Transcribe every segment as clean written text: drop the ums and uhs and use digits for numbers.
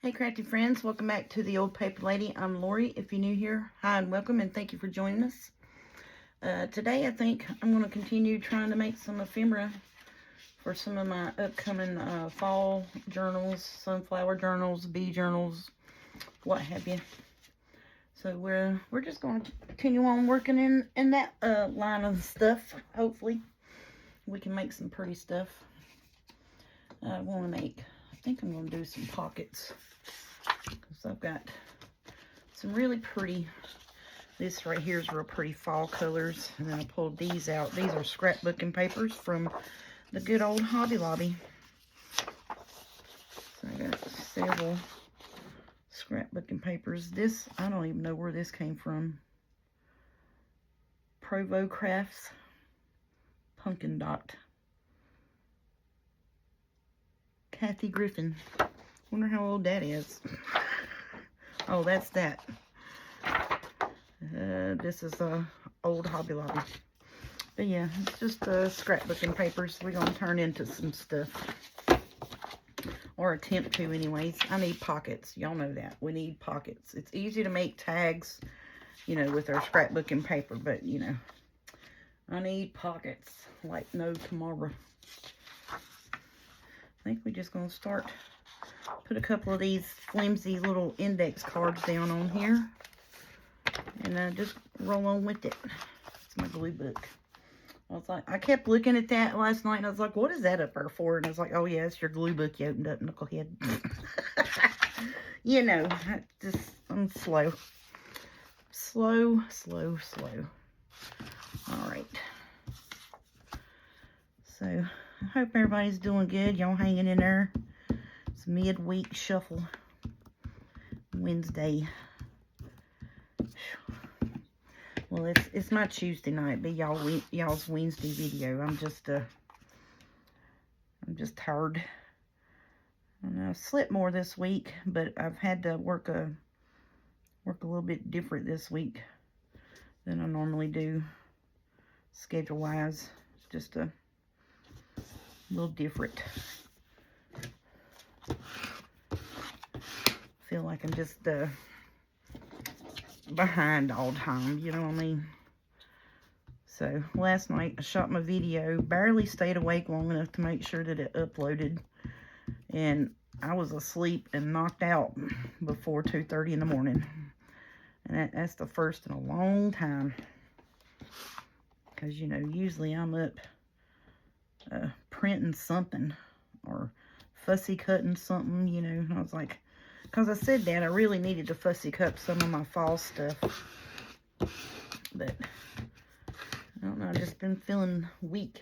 Hey crafty friends, welcome back to the Old Paper Lady. I'm Lori. If you're new here, hi and welcome, and thank you for joining us. Today I think I'm going to continue trying to make some ephemera for some of my upcoming fall journals, sunflower journals, bee journals, what have you. So we're just going to continue on working in that line of stuff. Hopefully we can make some pretty stuff. I think I'm going to do some pockets. So I've got some really pretty, this right here is real pretty fall colors. And then I pulled these out. These are scrapbooking papers from the good old Hobby Lobby. So I got several scrapbooking papers. This, I don't even know where this came from. Provo Crafts Pumpkin Dot. Kathy Griffin. Wonder how old that is. Oh, that's that. This is old Hobby Lobby. But yeah, it's just scrapbooking papers. We're going to turn into some stuff. Or attempt to anyways. I need pockets. Y'all know that. We need pockets. It's easy to make tags, you know, with our scrapbooking paper. But, you know, I need pockets like no tomorrow. I think we're just going to start. Put a couple of these flimsy little index cards down on here. And just roll on with it. It's my glue book. I was like, I kept looking at that last night and I was like, what is that up there for? And I was like, oh yeah, it's your glue book you opened up, knucklehead. You know, I'm slow. Slow. All right. So, I hope everybody's doing good. Y'all hanging in there. It's midweek shuffle. Wednesday. Well, it's my Tuesday night, but y'all's Wednesday video. I'm just tired. And I slept more this week, but I've had to work a little bit different this week than I normally do, schedule wise. It's just a little different. Feel like I'm just behind all the time, you know what I mean? So last night I shot my video, barely stayed awake long enough to make sure that it uploaded, and I was asleep and knocked out before 2:30 in the morning, and that's the first in a long time, because you know usually I'm up printing something or fussy cutting something, you know. And I was like, because I said that I really needed to fussy cut some of my fall stuff, but I don't know, I've just been feeling weak,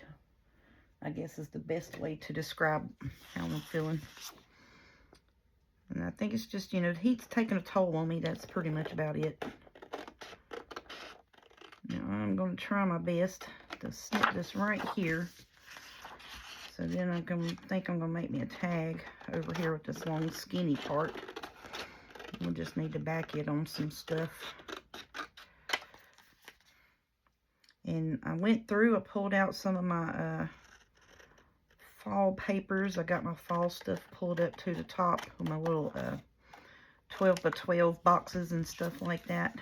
I guess is the best way to describe how I'm feeling. And I think it's just, you know, the heat's taking a toll on me. That's pretty much about it. Now I'm going to try my best to snip this right here. So then I'm going to make me a tag over here with this long skinny part. We'll just need to back it on some stuff. And I went through, I pulled out some of my fall papers. I got my fall stuff pulled up to the top of my little 12 by 12 boxes and stuff like that.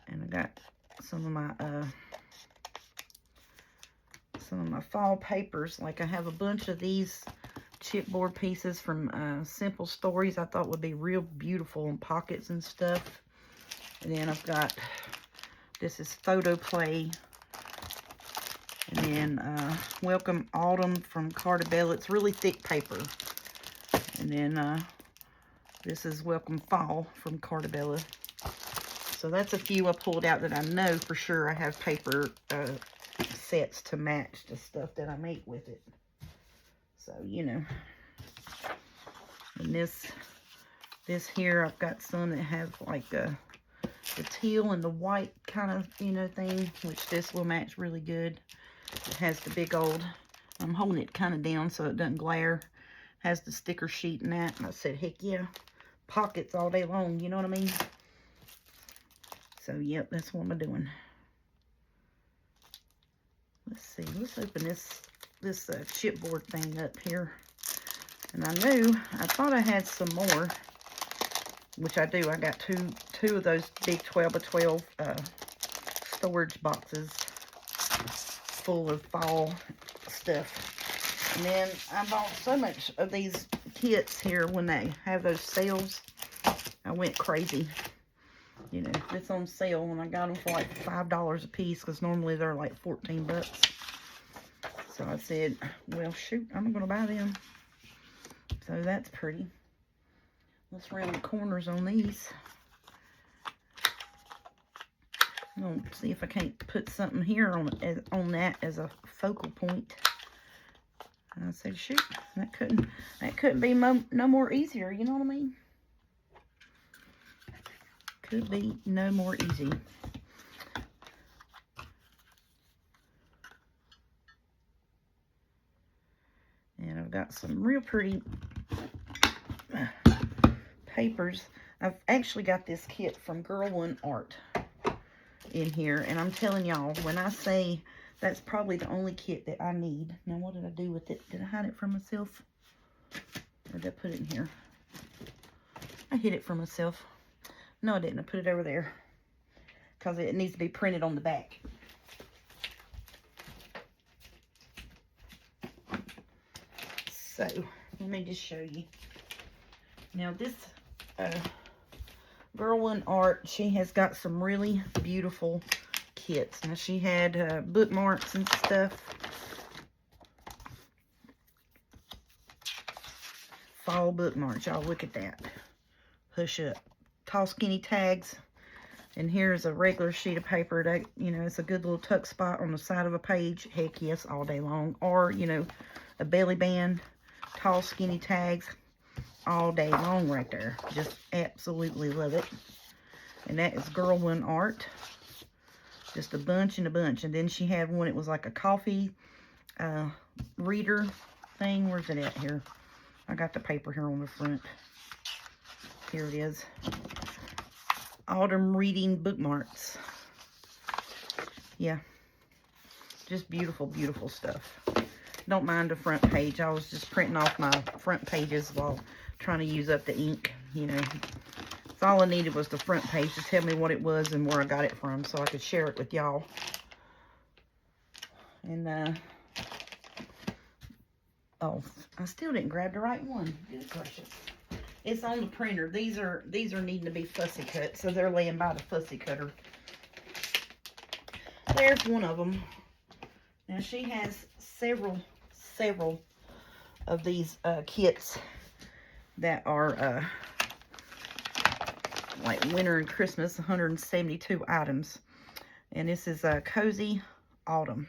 And I got some of my fall papers. Like I have a bunch of these chipboard pieces from Simple Stories I thought would be real beautiful in pockets and stuff. And then I've got, this is Photo Play. And then Welcome Autumn from Cartabella. It's really thick paper. And then this is Welcome Fall from Cartabella. So that's a few I pulled out that I know for sure I have paper sets to match the stuff that I make with it. So, you know. And this here, I've got some that have like the teal and the white kind of, you know, thing, which this will match really good. It has the big old, I'm holding it kind of down so it doesn't glare. Has the sticker sheet and that. And I said, heck yeah, pockets all day long, you know what I mean? So, yep, that's what I'm doing. Let's see, let's open this this chipboard thing up here. And I thought I had some more, which I do. I got two of those big 12 by 12 storage boxes full of fall stuff. And then I bought so much of these kits here when they have those sales. I went crazy. You know, it's on sale, and I got them for like $5 a piece, because normally they're like 14 bucks. So I said, well, shoot, I'm going to buy them. So that's pretty. Let's round the corners on these. I'm going to see if I can't put something here on that as a focal point. And I said, shoot, that couldn't be no more easier, you know what I mean? Could be no more easy. And I've got some real pretty papers. I've actually got this kit from Girl One Art in here. And I'm telling y'all, when I say that's probably the only kit that I need. Now, what did I do with it? Did I hide it from myself? Or did I put it in here? I hid it from myself. No, I didn't. I put it over there, because it needs to be printed on the back. So, let me just show you. Now, this Girl One Art, she has got some really beautiful kits. Now, she had bookmarks and stuff. Fall bookmarks. Y'all look at that. Hush up. Tall, skinny tags. And here's a regular sheet of paper that, you know, it's a good little tuck spot on the side of a page. Heck yes, all day long. Or, you know, a belly band. Tall, skinny tags. All day long right there. Just absolutely love it. And that is Girl One Art. Just a bunch and a bunch. And then she had one, it was like a coffee reader thing. Where's it at here? I got the paper here on the front. Here it is. Autumn reading bookmarks. Yeah. Just beautiful, beautiful stuff. Don't mind the front page. I was just printing off my front pages while trying to use up the ink, you know. So all I needed was the front page to tell me what it was and where I got it from, so I could share it with y'all. And, oh, I still didn't grab the right one. Good gracious. It's on the printer. These are needing to be fussy cut, so they're laying by the fussy cutter. There's one of them. Now, she has several of these kits that are like winter and Christmas, 172 items. And this is a Cozy Autumn.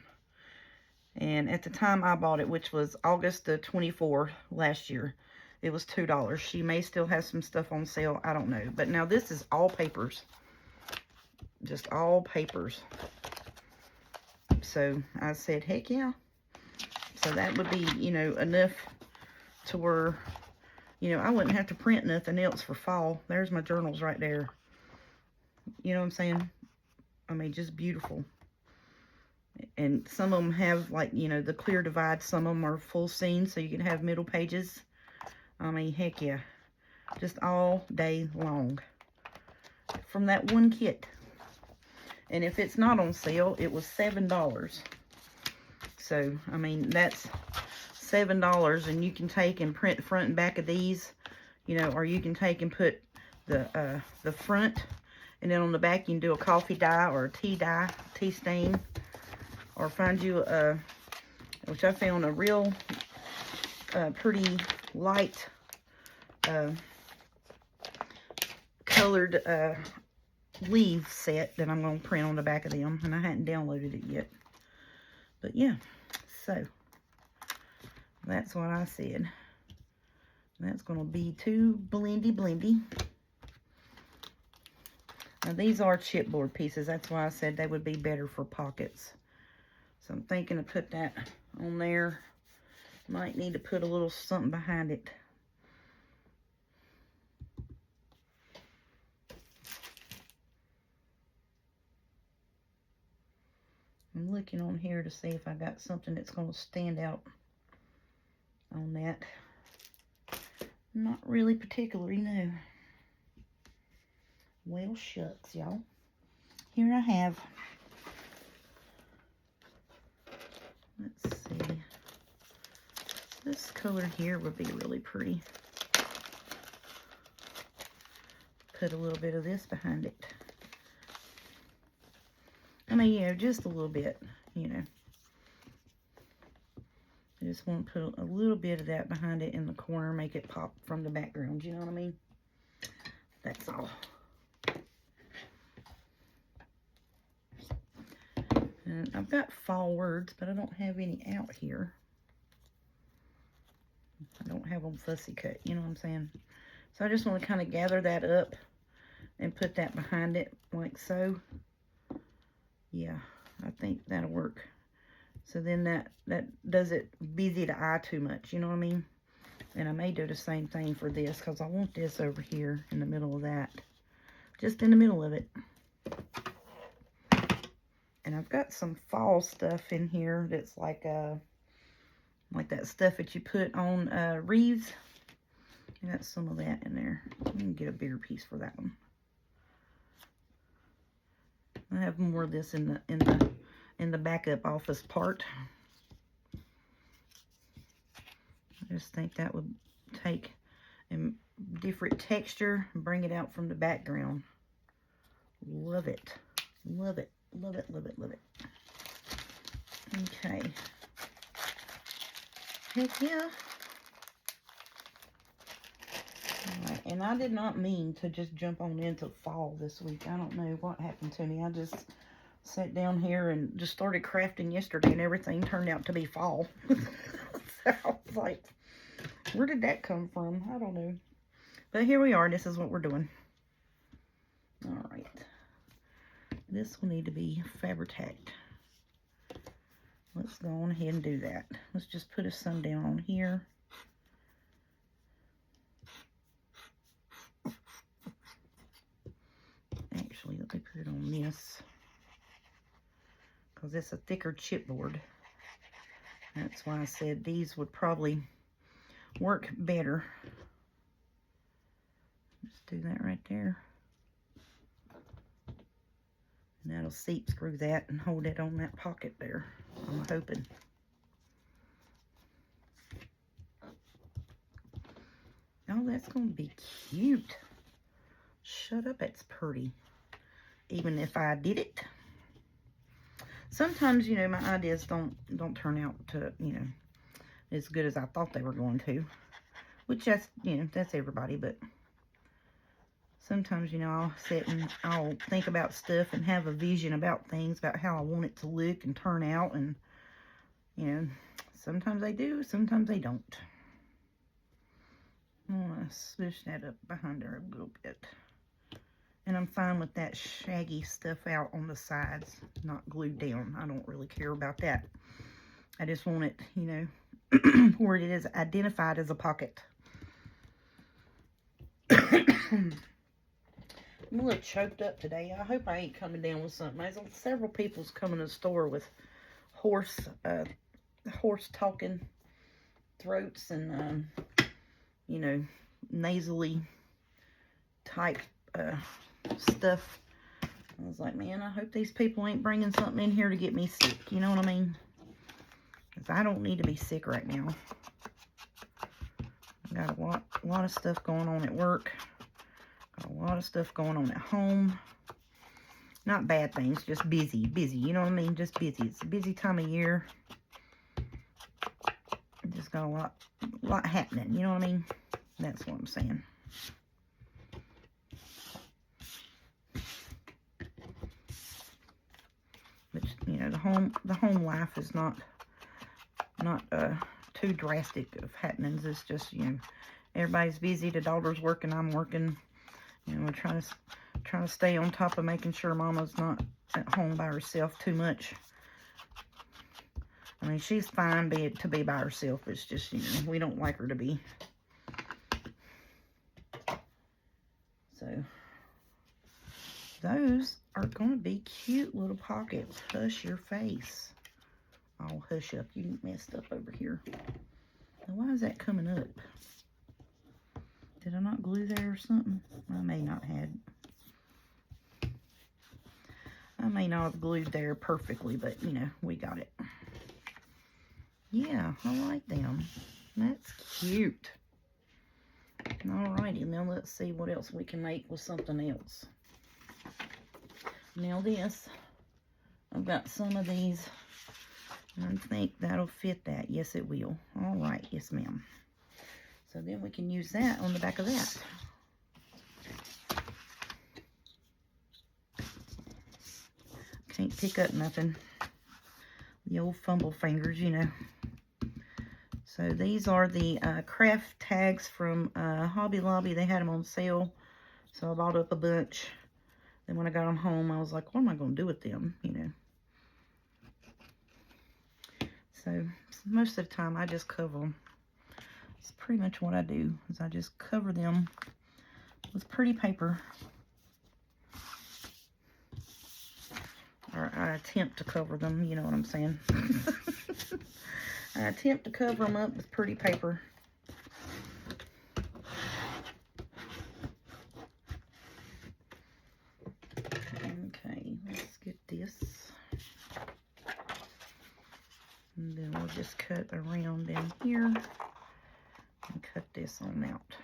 And at the time I bought it, which was August the 24th last year, it was $2. She may still have some stuff on sale. I don't know. But now this is all papers. Just all papers. So I said, heck yeah. So that would be, you know, enough to where, you know, I wouldn't have to print nothing else for fall. There's my journals right there. You know what I'm saying? I mean, just beautiful. And some of them have, like, you know, the clear divide. Some of them are full scene, so you can have middle pages. I mean, heck yeah. Just all day long. From that one kit. And if it's not on sale, it was $7. So, I mean, that's $7. And you can take and print the front and back of these. You know, or you can take and put the front. And then on the back, you can do a coffee dye or a tea stain. Or find you a, which I found a real pretty light colored leaf set that I'm going to print on the back of them. And I hadn't downloaded it yet. But yeah, so that's what I said. That's going to be too blendy. Now these are chipboard pieces. That's why I said they would be better for pockets. So I'm thinking to put that on there. Might need to put a little something behind it. I'm looking on here to see if I got something that's going to stand out on that. Not really particularly, no. Well, shucks, y'all. Here I have, let's see, this color here would be really pretty. Put a little bit of this behind it. I mean, you know, just a little bit, you know. I just want to put a little bit of that behind it in the corner, make it pop from the background, you know what I mean? That's all. And I've got fall words, but I don't have any out here. I don't have them fussy cut, you know what I'm saying? So I just want to kind of gather that up and put that behind it like so. Yeah, I think that'll work. So then that doesn't busy the eye too much, you know what I mean? And I may do the same thing for this because I want this over here in the middle of that. Just in the middle of it. And I've got some fall stuff in here that's like that stuff that you put on wreaths. I got some of that in there. I'm gonna get a bigger piece for that one. I have more of this in the backup office part. I just think that would take a different texture and bring it out from the background. Love it. Love it. Love it, love it, love it. Okay. Heck yeah. Alright, and I did not mean to just jump on into fall this week. I don't know what happened to me. I just sat down here and just started crafting yesterday and everything turned out to be fall. So I was like, where did that come from? I don't know. But here we are. This is what we're doing. Alright. This will need to be fabric-tacked. Let's go on ahead and do that. Let's just put a sundown on here. Actually, let me put it on this. Because it's a thicker chipboard. That's why I said these would probably work better. Just do that right there. And that'll seep screw that and hold it on that pocket there. I'm hoping. Oh, that's going to be cute. Shut up, it's pretty. Even if I did it. Sometimes, you know, my ideas don't turn out to, you know, as good as I thought they were going to. Which that's, you know, that's everybody, but sometimes, you know, I'll sit and I'll think about stuff and have a vision about things, about how I want it to look and turn out. And, you know, sometimes they do, sometimes they don't. I'm going to swoosh that up behind her a little bit. And I'm fine with that shaggy stuff out on the sides, not glued down. I don't really care about that. I just want it, you know, where it is identified as a pocket. I'm a little choked up today. I hope I ain't coming down with something. There's several people's coming to the store with hoarse talking throats and, you know, nasally type stuff. I was like, man, I hope these people ain't bringing something in here to get me sick. You know what I mean? Because I don't need to be sick right now. I got a lot of stuff going on at work. Got a lot of stuff going on at home. Not bad things, just busy. You know what I mean? Just busy. It's a busy time of year. Just got a lot happening. You know what I mean? That's what I'm saying. But you know, the home life is not too drastic of happenings. It's just, you know, everybody's busy. The daughter's working. I'm working. You know, we're trying to stay on top of making sure Mama's not at home by herself too much. I mean, she's fine to be by herself. It's just, you know, we don't like her to be. So, those are going to be cute little pockets. Hush your face. Oh, hush up. You messed up over here. Now, why is that coming up? Did I not glue there or something? I may not have. I may not have glued there perfectly, but, you know, we got it. Yeah, I like them. That's cute. Alrighty, now let's see what else we can make with something else. Now this, I've got some of these, and I think that'll fit that. Yes, it will. Alright, yes, ma'am. So then we can use that on the back of that. Can't pick up nothing. The old fumble fingers, you know. So these are the craft tags from Hobby Lobby. They had them on sale, so I bought up a bunch. Then when I got them home, I was like, what am I going to do with them, you know? So most of the time, I just cover them. It's pretty much what I do, is I just cover them with pretty paper. Or I attempt to cover them, you know what I'm saying. I attempt to cover them up with pretty paper. Okay, let's get this. And then we'll just cut around in here and cut this on out.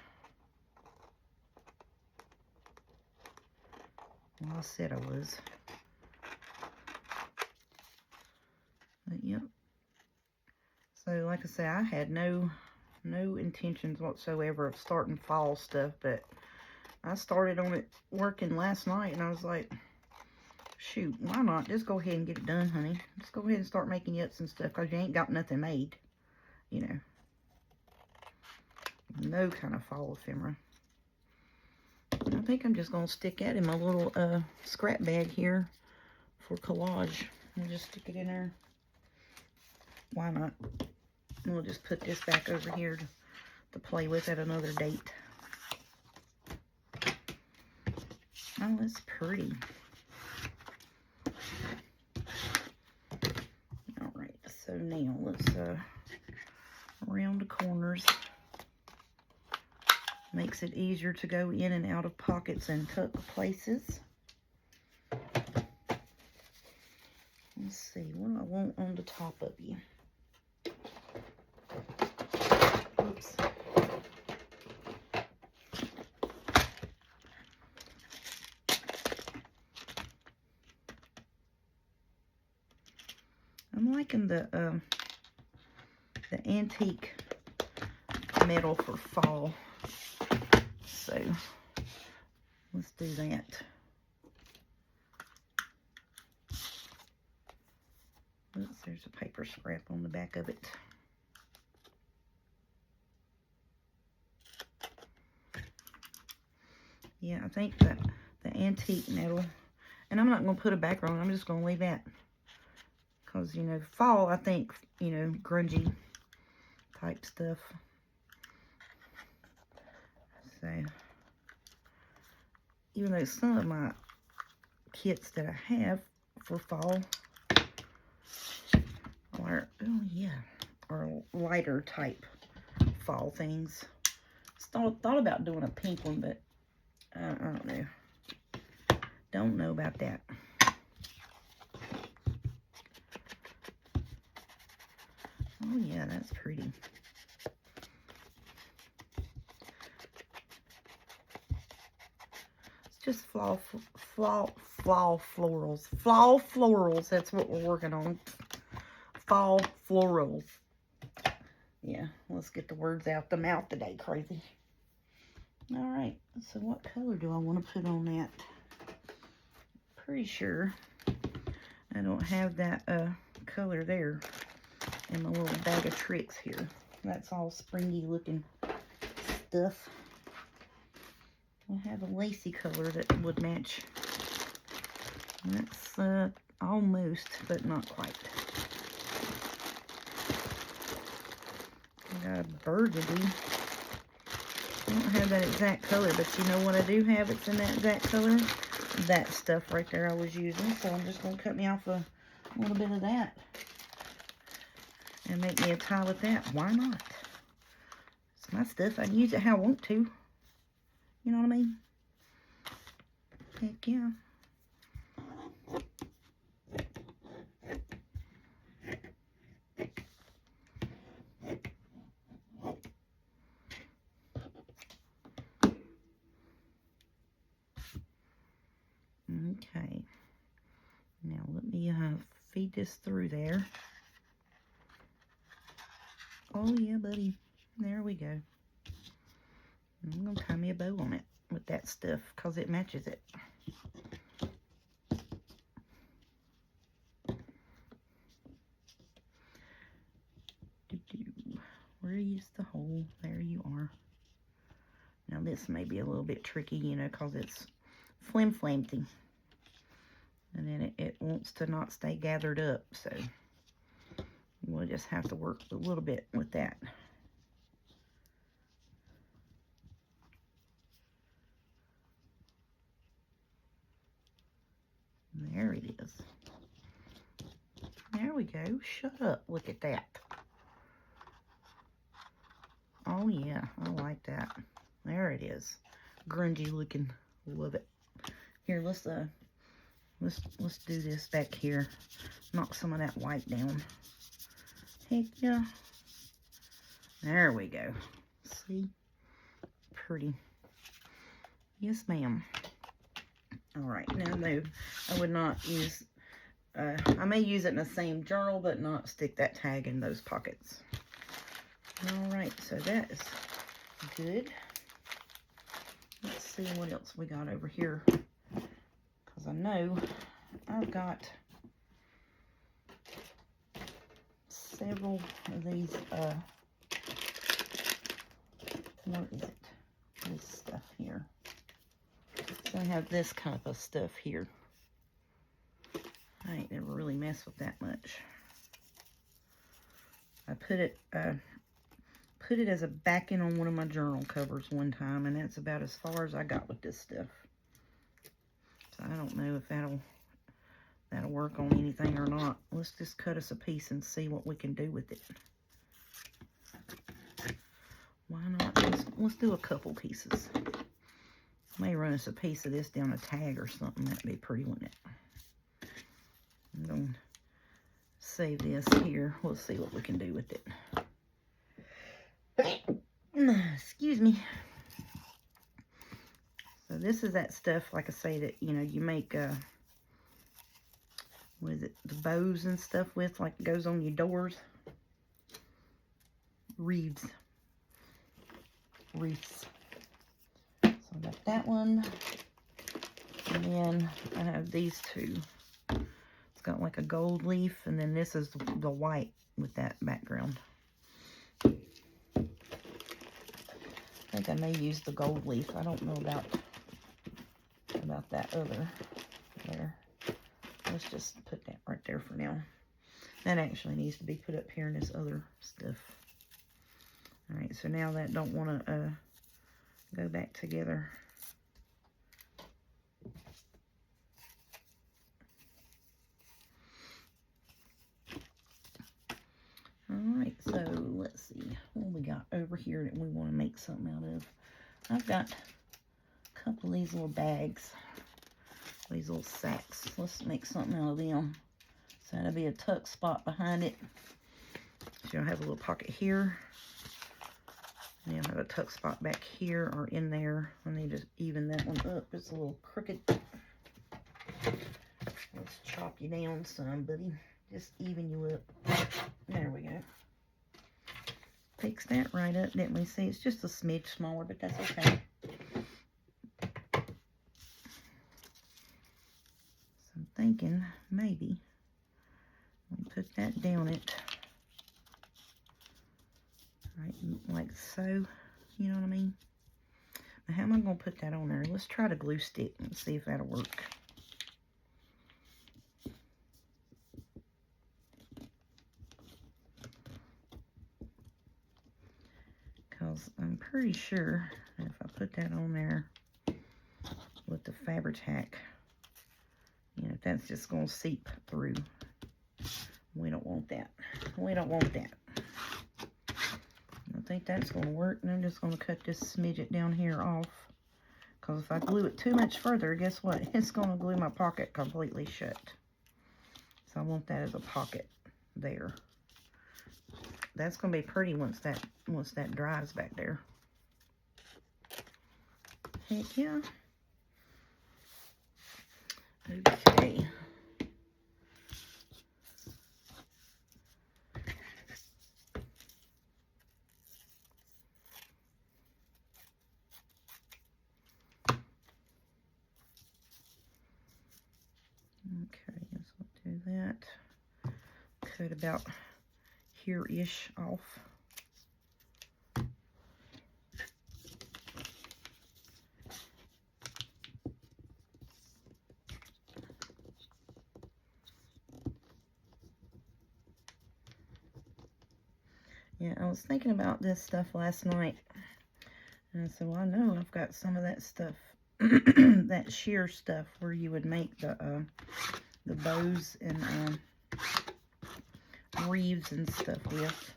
Well, I said I was. But, yep. So, like I say, I had no intentions whatsoever of starting fall stuff, but I started on it working last night, and I was like, shoot, why not? Just go ahead and get it done, honey. Just go ahead and start making you up some stuff, because you ain't got nothing made, you know. No kind of fall ephemera. I think I'm just going to stick that in my little scrap bag here for collage. I'll just stick it in there. Why not? And we'll just put this back over here to play with at another date. Oh, that's pretty. Alright, so now let's round the corners. Makes it easier to go in and out of pockets and tuck places. Let's see, what do I want on the top of you? Oops. I'm liking the antique metal for fall. So let's do that. Oops, there's a paper scrap on the back of it. Yeah, I think that the antique metal, and I'm not going to put a background, I'm just going to leave that. Because, you know, fall, I think, you know, grungy type stuff. So, even though some of my kits that I have for fall are, oh yeah, are lighter type fall things. Thought about doing a pink one, but I don't know. Don't know about that. Oh yeah, that's pretty. It's just fall florals. Fall florals, that's what we're working on. Fall florals. Yeah, let's get the words out the mouth today, crazy. Alright, so what color do I want to put on that? Pretty sure I don't have that color there in my little bag of tricks here. That's all springy looking stuff. I have a lacy color that would match. That's almost, but not quite. I got a burgundy. I don't have that exact color, but you know what I do have it's in that exact color? that stuff right there I was using. So I'm just going to cut me off a little bit of that and make me a tie with that. Why not? It's my stuff. I can use it how I want to. You know what I mean? Heck yeah. Okay. Now let me feed this through there. Oh yeah, buddy. There we go. I'm going to tie me a bow on it with that stuff because it matches it. Where is the hole? There you are. Now this may be a little bit tricky, you know, because it's flimsy. And then it wants to not stay gathered up, so we'll just have to work a little bit with that. There it is. There we go. Shut up. Look at that. Oh yeah, I like that. There it is. Grungy looking. Love it. Here, let's do this back here. Knock some of that white down. Heck yeah. There we go. See? Pretty. Yes, ma'am. Alright, now no, I would not use, I may use it in the same journal, but not stick that tag in those pockets. Alright, so that is good. Let's see what else we got over here. Because I know I've got several of these, what is it? This stuff here. So I have this kind of stuff here. I ain't never really messed with that much. I put it as a backing on one of my journal covers one time, and that's about as far as I got with this stuff. So I don't know if that'll work on anything or not. Let's just cut us a piece and see what we can do with it. Why not? Let's do a couple pieces. May run us a piece of this down a tag or something. That'd be pretty, wouldn't it? I'm going to save this here. We'll see what we can do with it. Excuse me. So this is that stuff, like I say, that, you know, you make, what is it, the bows and stuff with, like it goes on your doors. Wreaths. So I got that one. And then I have these two. It's got like a gold leaf, and then this is the white with that background. I think I may use the gold leaf. I don't know about that other there. Let's just put that right there for now. That actually needs to be put up here in this other stuff. All right, so now that don't want to go back together. All right, so let's see what we got over here that we want to make something out of. I've got a couple of these little bags, these little sacks. Let's make something out of them. So that'll be a tuck spot behind it. So you'll have a little pocket here. And you'll have a tuck spot back here or in there. I need to even that one up. It's a little crooked. Let's chop you down some, buddy. Just even you up. There we go. Fix that right up, didn't we? See, it's just a smidge smaller, but that's okay. So I'm thinking maybe let me put that down it. Right, like so. You know what I mean? Now, how am I going to put that on there? Let's try the glue stick and see if that'll work. Because I'm pretty sure if I put that on there with the Fabri-Tac, that's just going to seep through. We don't want that. We don't want that. I think that's going to work. And I'm just going to cut this smidget down here off. Because if I glue it too much further, guess what? It's going to glue my pocket completely shut. So I want that as a pocket there. That's going to be pretty once that dries back there. Heck yeah. Okay. Okay, guess I'll do that. Cut about here-ish off. Yeah, I was thinking about this stuff last night. And I said, well, I know I've got some of that stuff, that sheer stuff where you would make the bows and wreaths and stuff with.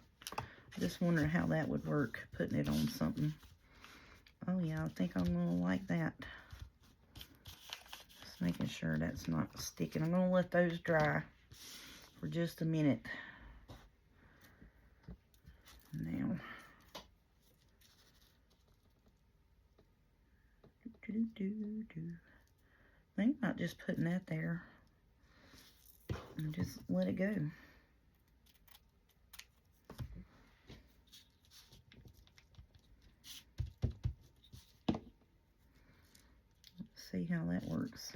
Just wondering how that would work, putting it on something. Oh yeah, I think I'm going to like that. Just making sure that's not sticking. I'm going to let those dry for just a minute. Now. I think about just putting that there and just let it go. Let's see how that works.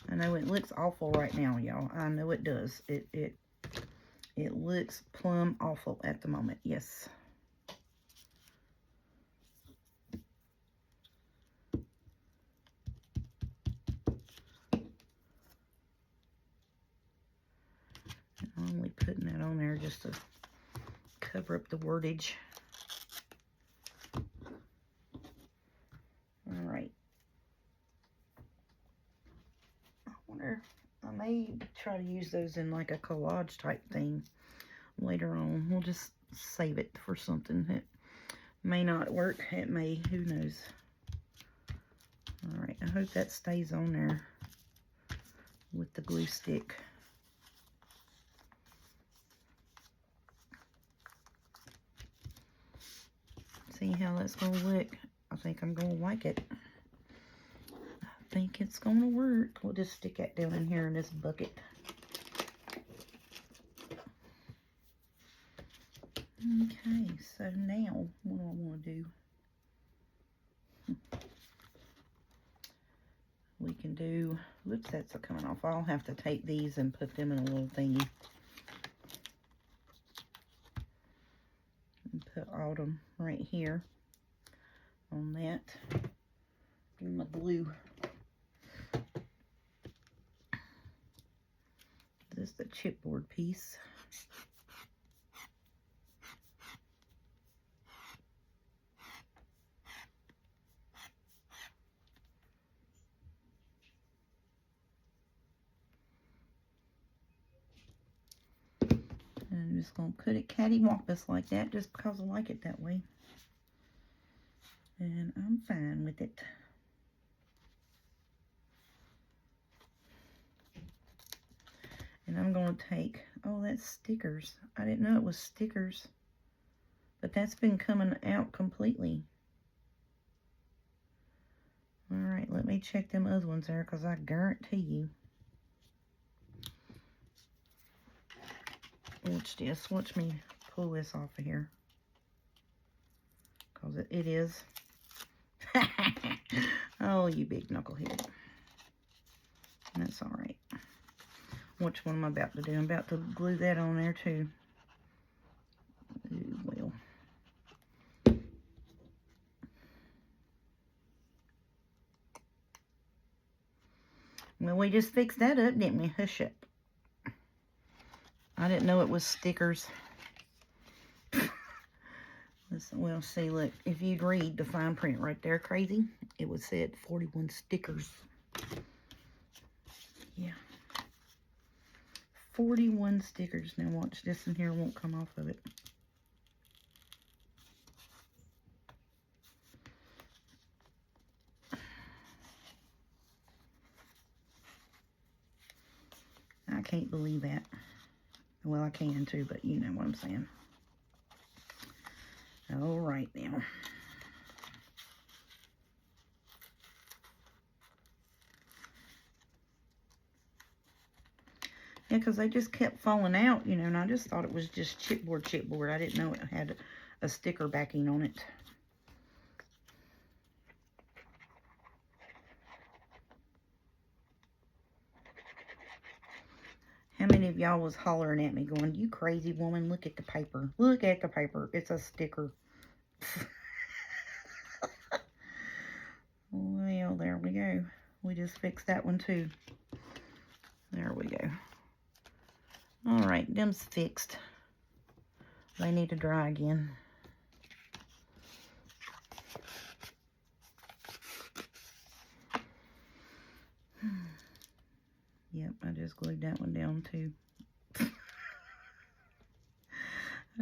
I know it looks awful right now, y'all. I know it does. It looks plumb awful at the moment. Yes. I'm only putting that on there just to cover up the wordage. All right. I wonder, I may try to use those in like a collage type thing later on. We'll just save it for something that may not work. It may, who knows. All right, I hope that stays on there with the glue stick. See how that's going to look. I think I'm going to like it. I think it's going to work. We'll just stick that down in here in this bucket. Okay, so now what do I want to do? We can do, whoops, that's coming off. I'll have to take these and put them in a little thingy. And put Autumn right here on that. Give my glue. This is the chipboard piece. And I'm just going to put it cattywampus like that just because I like it that way. And I'm fine with it. And I'm going to take, oh, that's stickers. I didn't know it was stickers. But that's been coming out completely. Alright, let me check them other ones there because I guarantee you. Watch this. Watch me pull this off of here. Because it is. Oh, you big knucklehead. That's alright. Which one am I about to do? I'm about to glue that on there too. Ooh, well. Well, we just fixed that up, didn't we? Hush up. I didn't know it was stickers. Well, see, look, if you'd read the fine print right there, crazy, it would say 41 stickers. Yeah. 41 stickers. Now watch, this in here won't come off of it. I can't believe that. Well, I can too, but you know what I'm saying. All right now. Yeah, because they just kept falling out, you know, and I just thought it was just chipboard. I didn't know it had a sticker backing on it. How many of y'all was hollering at me going, you crazy woman, look at the paper. Look at the paper. It's a sticker. Well, there we go. We just fixed that one too. There we go. All right, them's fixed. They need to dry again. Yep, I just glued that one down too. I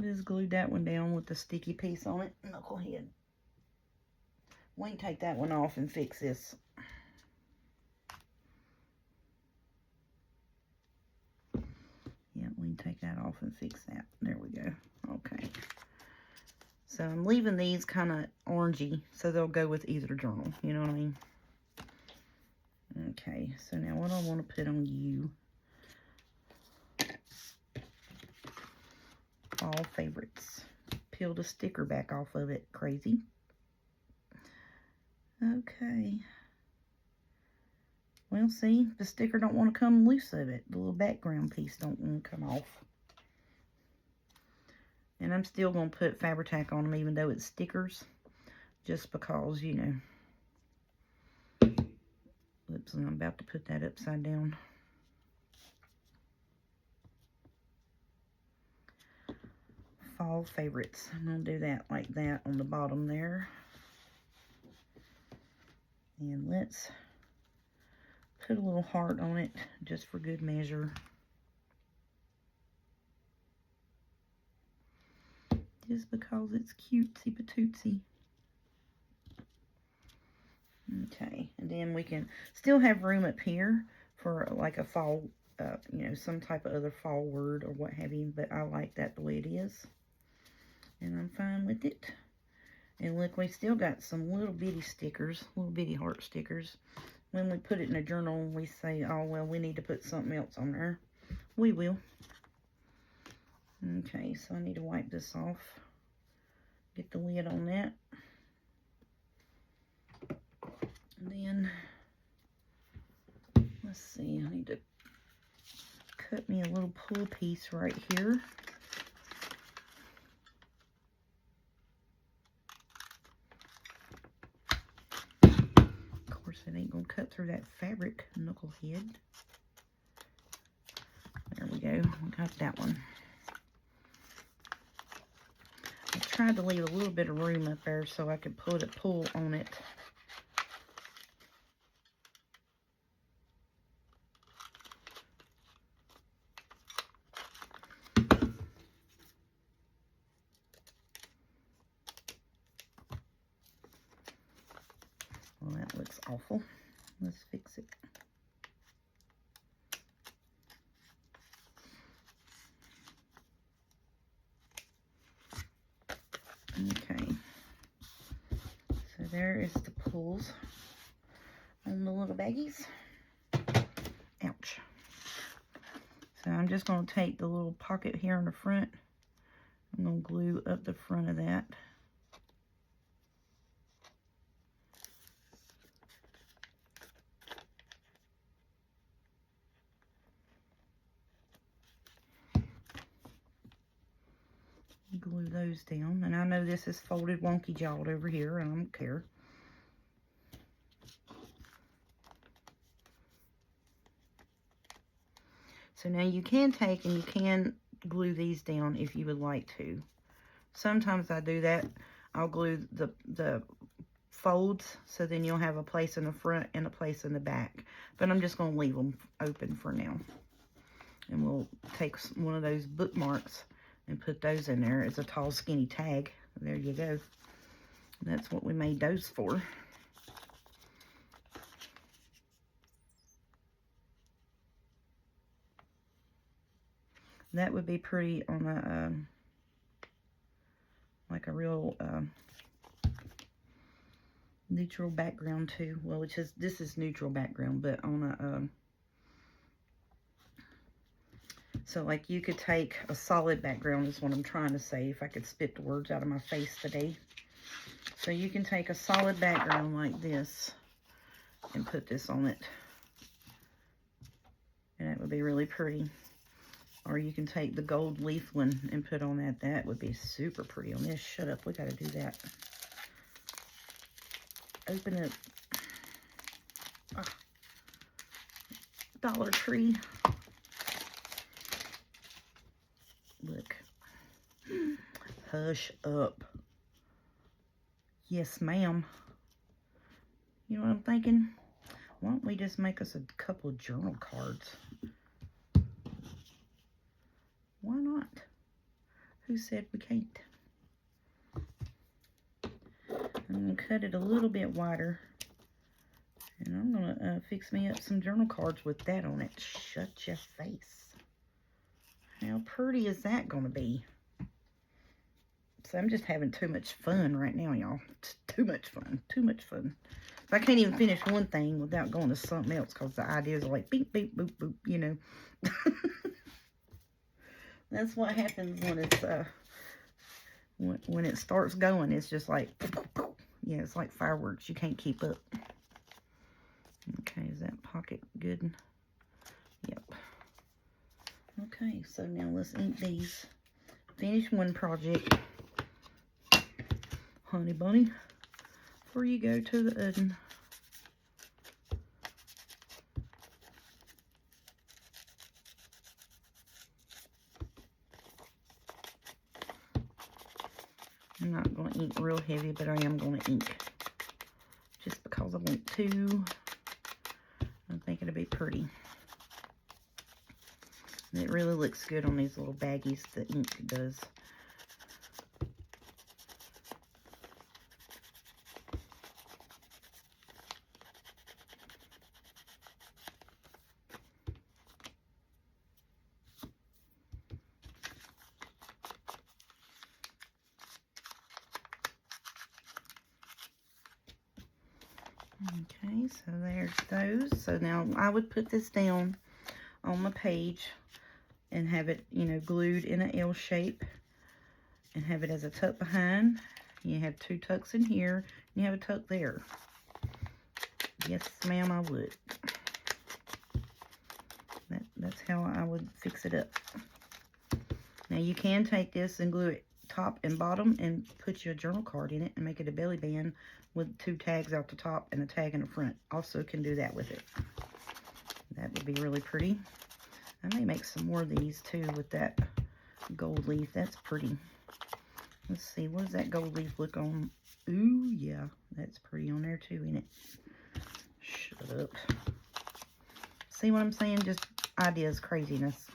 just glued that one down with the sticky piece on it. Knucklehead. We can take that one off and fix this. Yeah, we can take that off and fix that. There we go. Okay. So I'm leaving these kind of orangey, so they'll go with either journal. You know what I mean? Okay, so now what I want to put on you. All favorites. Peel the sticker back off of it. Crazy. Okay. Well, see, the sticker don't want to come loose of it. The little background piece don't want to come off. And I'm still going to put Fabri-Tac on them, even though it's stickers. Just because, you know. Oops, and I'm about to put that upside down. Fall favorites. I'm going to do that like that on the bottom there. And let's put a little heart on it, just for good measure. Just because it's cutesy patootsy. Okay, and then we can still have room up here for like a fall, you know, some type of other fall word or what have you, but I like that the way it is. And I'm fine with it. And look, we still got some little bitty stickers, little bitty heart stickers. When we put it in a journal, we say, oh, well, we need to put something else on there. We will. Okay, so I need to wipe this off. Get the lid on that. And then, let's see, I need to cut me a little pull piece right here. Of course, it ain't going to cut through that fabric, knucklehead. There we go. We got that one. I tried to leave a little bit of room up there so I could put a pull on it. Well, that looks awful. Let's fix it. Okay. So there is the pulls on the little baggies. Ouch. So I'm just going to take the little pocket here in the front. I'm going to glue up the front of that. Glue those down. And I know this is folded wonky jawed over here, and I don't care. So now you can take and you can glue these down if you would like to. Sometimes I do that. I'll glue the folds, so then you'll have a place in the front and a place in the back. But I'm just going to leave them open for now. And we'll take one of those bookmarks and put those in there as a tall, skinny tag. There you go. That's what we made those for. That would be pretty on a, like a real neutral background too. Well, this is neutral background, but on a, so like you could take a solid background is what I'm trying to say, if I could spit the words out of my face today. So you can take a solid background like this and put this on it. And that would be really pretty. Or you can take the gold leaf one and put on that. That would be super pretty on this. Shut up, we gotta do that. Open it. Dollar Tree. Look. Hush up. Yes, ma'am. You know what I'm thinking? Why don't we just make us a couple of journal cards? Why not? Who said we can't? I'm going to cut it a little bit wider. And I'm going to fix me up some journal cards with that on it. Shut your face. How pretty is that going to be? So I'm just having too much fun right now, y'all. Too much fun. Too much fun. I can't even finish one thing without going to something else, because the ideas are like beep, beep, boop, boop, you know. That's what happens when it's when it starts going. It's just like, yeah, it's like fireworks. You can't keep up. Okay, is that pocket good? Yep. Okay, so now let's ink these. Finish one project, honey bunny, before you go to the oven. I'm not going to ink real heavy, but I am going to ink just because I want to. I think it'll be pretty. And it really looks good on these little baggies, the ink does. Okay, so there's those. So now I would put this down on my page and have it, you know, glued in an L shape and have it as a tuck behind. You have two tucks in here, and you have a tuck there. Yes, ma'am, I would. That's how I would fix it up. Now you can take this and glue it top and bottom and put your journal card in it and make it a belly band with two tags out the top and a tag in the front. Also can do that with it. That would be really pretty. I may make some more of these too with that gold leaf. That's pretty. Let's see, what does that gold leaf look on? Ooh, yeah, that's pretty on there too, isn't it? Shut up. See what I'm saying? Just ideas, craziness.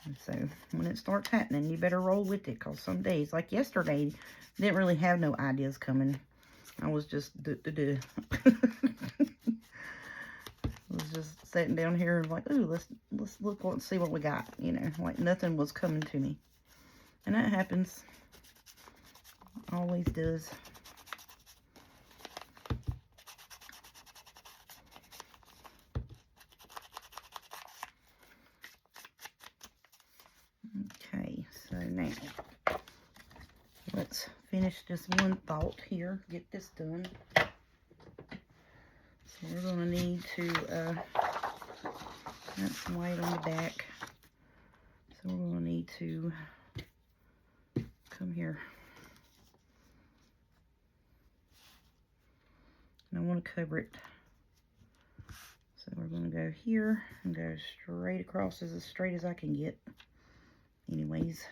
And so when it starts happening, you better roll with it, because some days, like yesterday, didn't really have no ideas coming. I was just I was just sitting down here and like, ooh, let's look and see what we got, you know, like nothing was coming to me. And that happens. Always does. Okay, so now let's finish this one thought here, get this done. So we're going to need to add some white on the back. So we're going to need to come here. And I want to cover it. So we're going to go here and go straight across as straight as I can get. Anyways.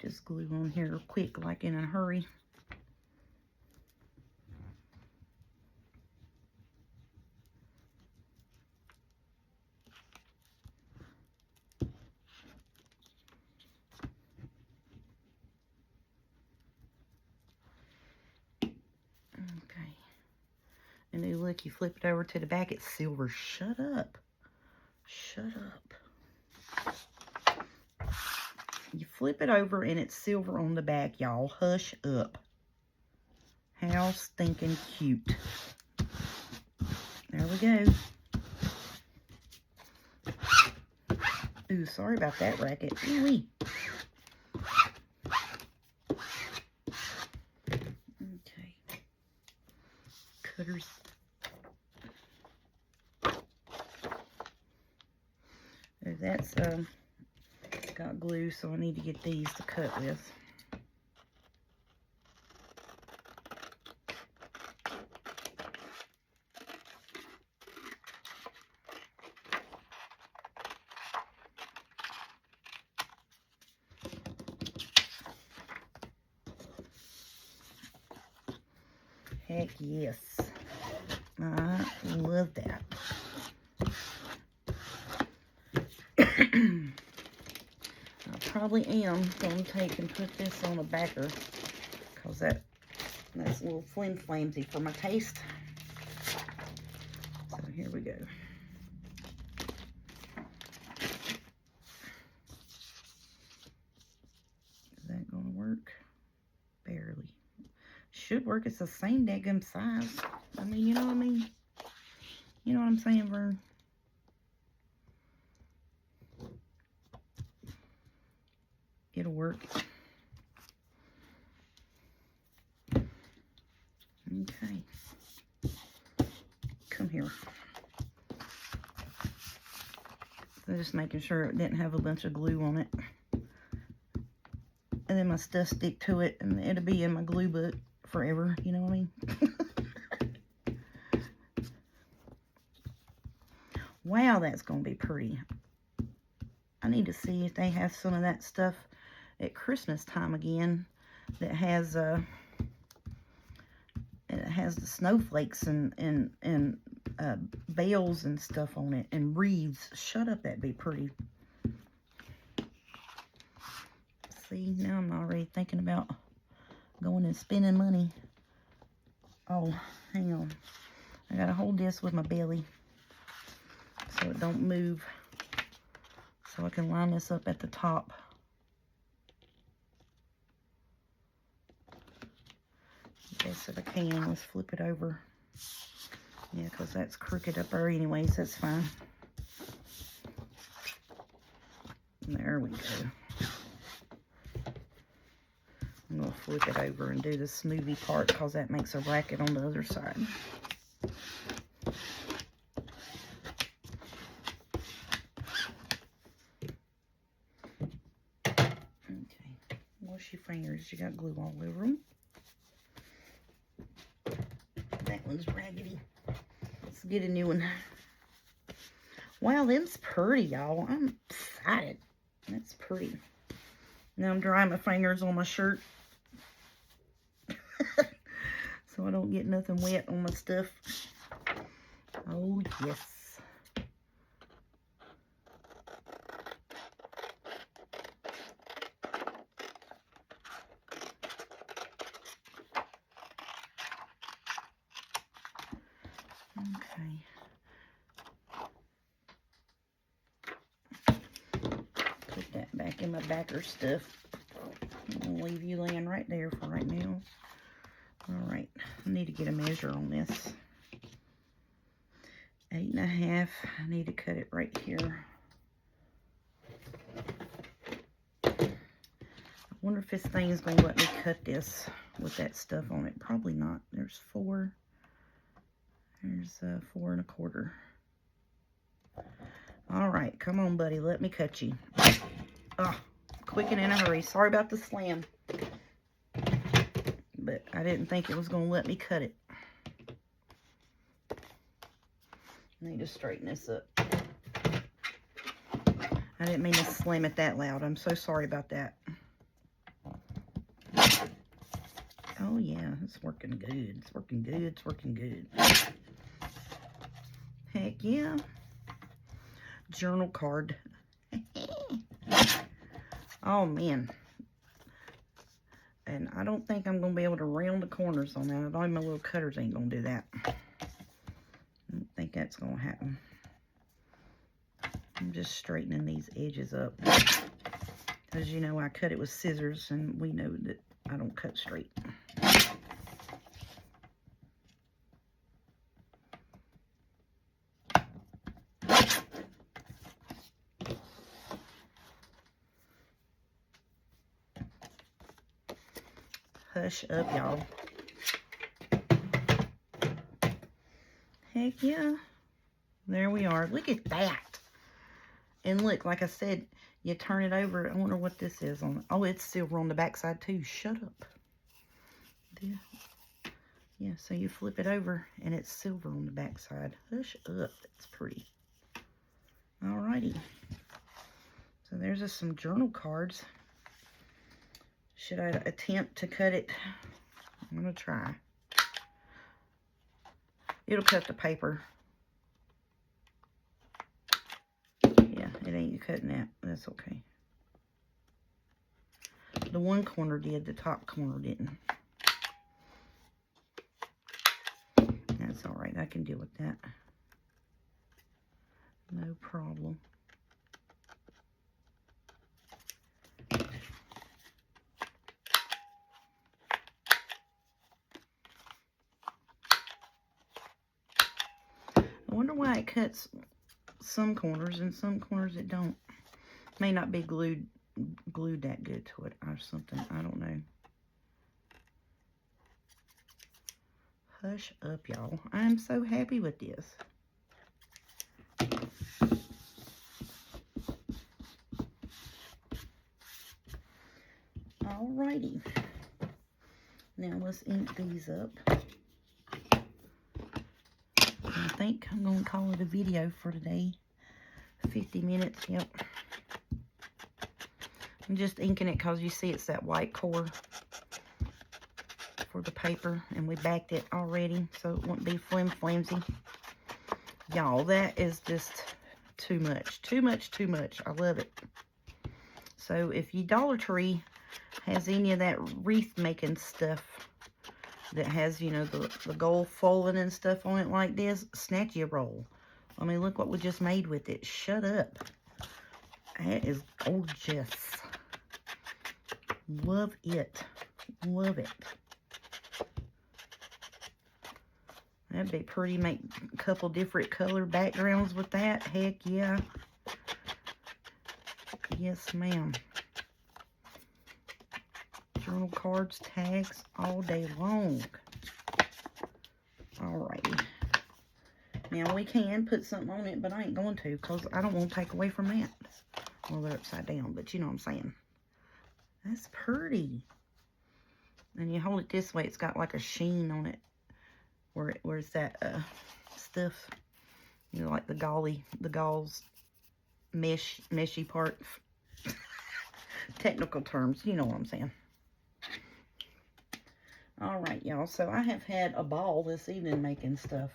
this glue on here quick, like in a hurry. Okay. And then look, you flip it over to the back, it's silver. Shut up. Shut up. You flip it over and it's silver on the back, y'all. Hush up. How stinking cute. There we go. Ooh, sorry about that racket. Ooh-wee. Okay. Cutters. That's got glue, so I need to get these to cut with. Heck yes. I love that. I probably am going to take and put this on a backer because that's a little flimsy for my taste. So here we go. Is that going to work? Barely. Should work. It's the same daggum size. I mean, you know what I mean? You know what I'm saying, Vern? It'll work. Okay. Come here. So just making sure it didn't have a bunch of glue on it. And then my stuff stick to it and it'll be in my glue book forever. You know what I mean? Wow, that's going to be pretty. I need to see if they have some of that stuff at Christmas time again that has it has the snowflakes and bells and stuff on it and wreaths. Shut up, that'd be pretty. See, now I'm already thinking about going and spending money. Oh, hang on. I gotta hold this with my belly so it don't move. So I can line this up at the top. Yes, if I can, let's flip it over. Yeah, because that's crooked up there anyways, that's fine. There we go. I'm going to flip it over and do the smoothie part because that makes a racket on the other side. Okay, wash your fingers. You got glue all over them. That one's raggedy. Let's get a new one. Wow, them's pretty, y'all. I'm excited. That's pretty. Now I'm drying my fingers on my shirt. So I don't get nothing wet on my stuff. Oh, yes. Okay. Put that back in my backer stuff. I'm going to leave you laying right there for right now. Alright, I need to get a measure on this. 8.5. I need to cut it right here. I wonder if this thing is going to let me cut this with that stuff on it. Probably not. There's 4. There's 4 1/4. Alright, come on, buddy. Let me cut you. Oh, quick and in a hurry. Sorry about the slam. But I didn't think it was going to let me cut it. I need to straighten this up. I didn't mean to slam it that loud. I'm so sorry about that. Oh yeah, it's working good. It's working good. It's working good. Heck yeah. Journal card. Oh man. And I don't think I'm going to be able to round the corners on that. All my little cutters ain't going to do that. I don't think that's going to happen. I'm just straightening these edges up. As you know, I cut it with scissors, and we know that I don't cut straight. Hush up, y'all. Heck yeah. There we are. Look at that. And look, like I said, you turn it over. I wonder what this is on it. Oh, it's silver on the back side too. Shut up. Yeah, so you flip it over and it's silver on the back side. Hush up. That's pretty. Alrighty. So there's just some journal cards. Should I attempt to cut it? I'm going to try. It'll cut the paper. Yeah, it ain't cutting that. That's okay. The one corner did, the top corner didn't. That's alright, I can deal with that. No problem. I wonder why it cuts some corners and some corners it don't. May not be glued that good to it or something. I don't know. Hush up, y'all. I'm so happy with this. Alrighty. Now let's ink these up. I think I'm going to call it a video for today. 50 minutes, yep. I'm just inking it because you see it's that white core for the paper. And we backed it already, so it won't be flimsy. Y'all, that is just too much. Too much, too much. I love it. So if you Dollar Tree has any of that wreath making stuff that has, you know, the gold foiling and stuff on it like this, snatch your roll. I mean, look what we just made with it. Shut up. That is gorgeous. Love it. Love it. That'd be pretty. Make a couple different color backgrounds with that. Heck yeah. Yes, ma'am. Journal cards, tags, all day long. Alrighty. Now we can put something on it, but I ain't going to because I don't want to take away from that. Well, they're upside down, but you know what I'm saying. That's pretty. And you hold it this way, it's got like a sheen on it. Where's that stuff? You know, like the gauze meshy part. Technical terms, you know what I'm saying. Alright, y'all, so I have had a ball this evening making stuff.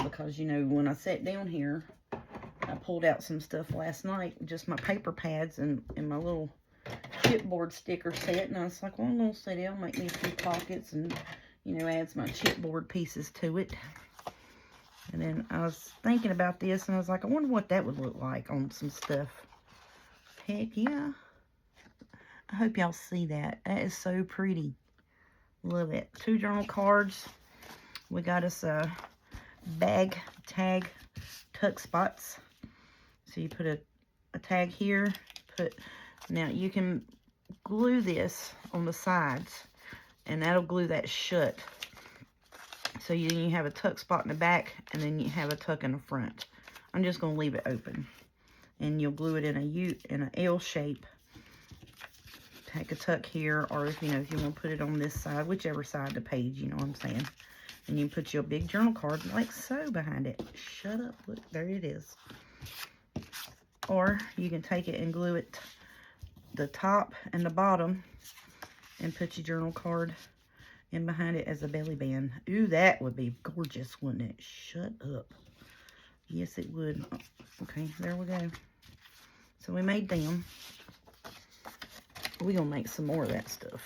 Because, you know, when I sat down here, I pulled out some stuff last night. Just my paper pads and my little chipboard sticker set. And I was like, well, I'm going to sit down, make me a few pockets and, you know, add my chipboard pieces to it. And then I was thinking about this and I was like, I wonder what that would look like on some stuff. Heck yeah. I hope y'all see that. That is so pretty. Love it. 2 journal cards. We got us a bag tag tuck spots. So you put a tag here. Now you can glue this on the sides and that'll glue that shut. So you have a tuck spot in the back and then you have a tuck in the front. I'm just going to leave it open. And you'll glue it in an L shape. Take a tuck here, or if you want to put it on this side, whichever side of the page, you know what I'm saying. And you put your big journal card like so behind it. Shut up, look, there it is. Or you can take it and glue it the top and the bottom and put your journal card in behind it as a belly band. Ooh, that would be gorgeous, wouldn't it? Shut up. Yes, it would. Okay, there we go. So we made them. We're going to make some more of that stuff.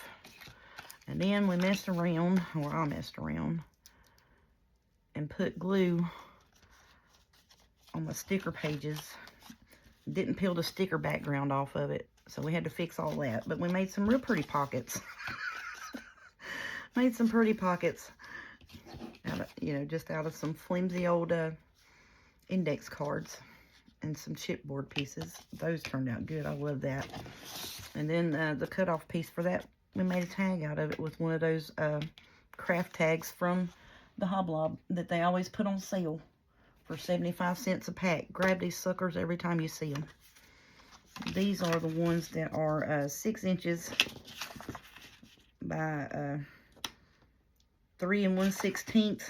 And then we messed around, or I messed around, and put glue on my sticker pages. Didn't peel the sticker background off of it, so we had to fix all that. But we made some real pretty pockets. Made some pretty pockets out of, you know, just out of some flimsy old index cards and some chipboard pieces. Those turned out good. I love that. And then the cutoff piece for that, we made a tag out of it with one of those craft tags from the Hoblob that they always put on sale for 75 cents a pack. Grab these suckers every time you see them. These are the ones that are 6 inches by 3 1/16,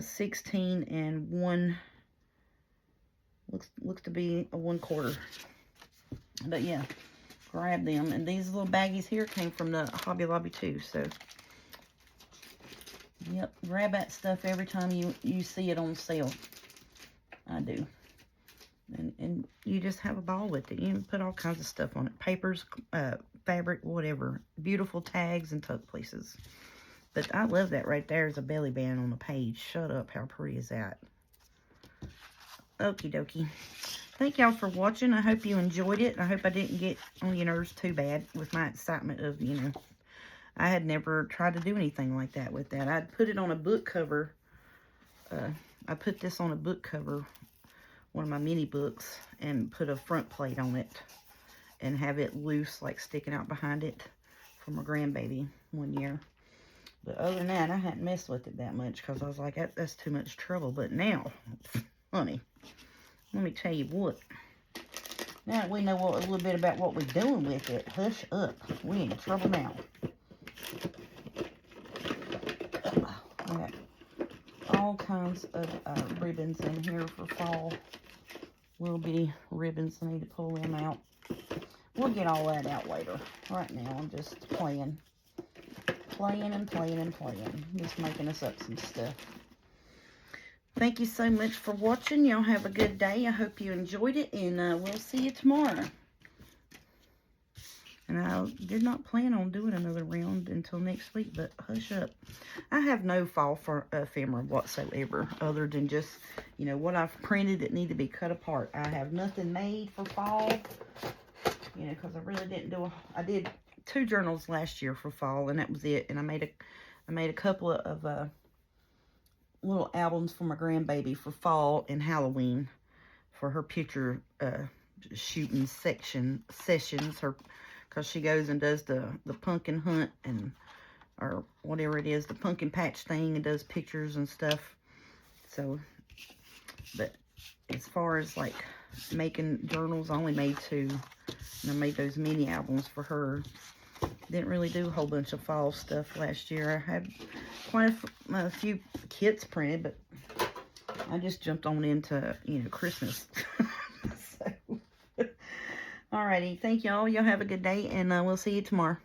16 and 1, looks to be a 1/4. But yeah, grab them. And these little baggies here came from the Hobby Lobby too. So yep, grab that stuff every time you see it on sale. I do. And you just have a ball with it. You can put all kinds of stuff on it. Papers, fabric, whatever. Beautiful tags and tuck places. But I love that right there as a belly band on the page. Shut up. How pretty is that? Okie dokie. Thank y'all for watching. I hope you enjoyed it. I hope I didn't get on your nerves too bad with my excitement of, you know, I had never tried to do anything like that with that. I'd put it on a book cover. I put this on a book cover, one of my mini books, and put a front plate on it and have it loose, like sticking out behind it for my grandbaby one year. But other than that, I hadn't messed with it that much because I was like, that's too much trouble. But now, honey, let me tell you what. Now that we know a little bit about what we're doing with it, hush up. We in trouble now. I got all kinds of ribbons in here for fall. Little bitty ribbons. I need to pull them out. We'll get all that out later. Right now, I'm just playing. Playing. Just making us up some stuff. Thank you so much for watching. Y'all have a good day. I hope you enjoyed it, and we'll see you tomorrow. And I did not plan on doing another round until next week, but hush up. I have no fall for ephemera whatsoever, other than just, you know, what I've printed that need to be cut apart. I have nothing made for fall, you know, because I really didn't do I did 2 journals last year for fall, and that was it. And I made a couple of little albums for my grandbaby for fall and Halloween for her picture shooting sessions. Because she goes and does the pumpkin hunt and or whatever it is, the pumpkin patch thing, and does pictures and stuff. So, but as far as like making journals, I only made 2. And I made those mini albums for her. Didn't really do a whole bunch of fall stuff last year. I had quite a few kits printed, but I just jumped on into, you know, Christmas. So, alrighty. Thank y'all. Y'all have a good day, and we'll see you tomorrow.